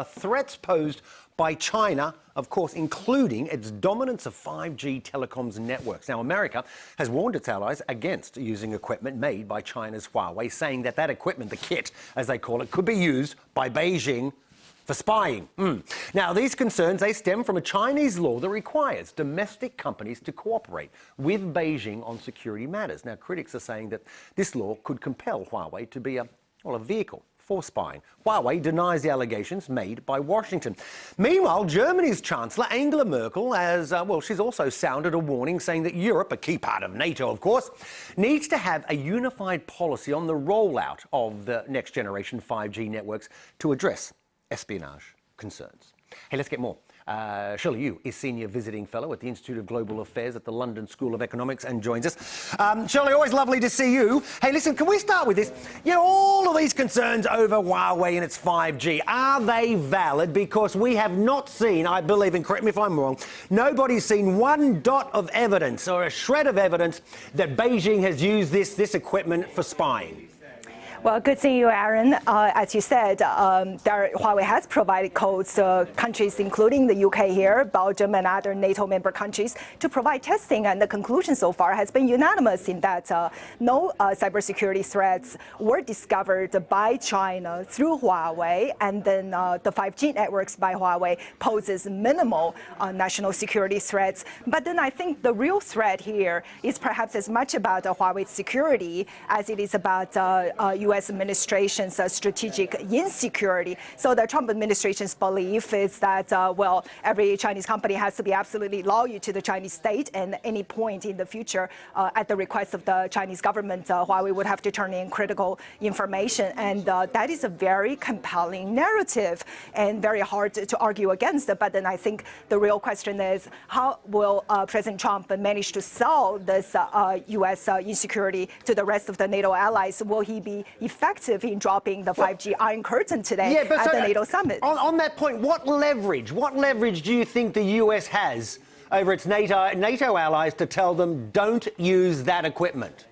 Threats posed by China, of course, including its dominance of 5G telecoms networks. Now, America has warned its allies against using equipment made by China's Huawei, saying that equipment, the kit, as they call it, could be used by Beijing for spying. Now, these concerns, they stem from a Chinese law that requires domestic companies to cooperate with Beijing on security matters. Now, critics are saying that this law could compel Huawei to be a vehicle for spying. Huawei denies the allegations made by Washington. Meanwhile, Germany's Chancellor Angela Merkel has, she's also sounded a warning, saying that Europe, a key part of NATO, of course, needs to have a unified policy on the rollout of the next generation 5G networks to address espionage concerns. Hey, let's get more. Shirley Yu is Senior Visiting Fellow at the Institute of Global Affairs at the London School of Economics and joins us. Shirley, always lovely to see you. Hey, listen, can we start with this? You know, all of these concerns over Huawei and its 5G, are they valid? Because we have not seen, I believe, and correct me if I'm wrong, nobody's seen one dot of evidence or a shred of evidence that Beijing has used this equipment for spying. Well, good seeing you, Aaron. As you said, Huawei has provided codes to countries, including the UK here, Belgium and other NATO member countries, to provide testing. And the conclusion so far has been unanimous in that no cybersecurity threats were discovered by China through Huawei. And then the 5G networks by Huawei poses minimal national security threats. But then I think the real threat here is perhaps as much about Huawei's security as it is about U.S. administration's strategic insecurity. So the Trump administration's belief is that, every Chinese company has to be absolutely loyal to the Chinese state, and any point in the future, at the request of the Chinese government, Huawei would have to turn in critical information. And that is a very compelling narrative and very hard to argue against. But then I think the real question is, how will President Trump manage to sell this U.S. insecurity to the rest of the NATO allies? Will he be effective in dropping the 5G Iron Curtain today at the NATO summit? On that point, what leverage do you think the US has over its NATO allies to tell them don't use that equipment?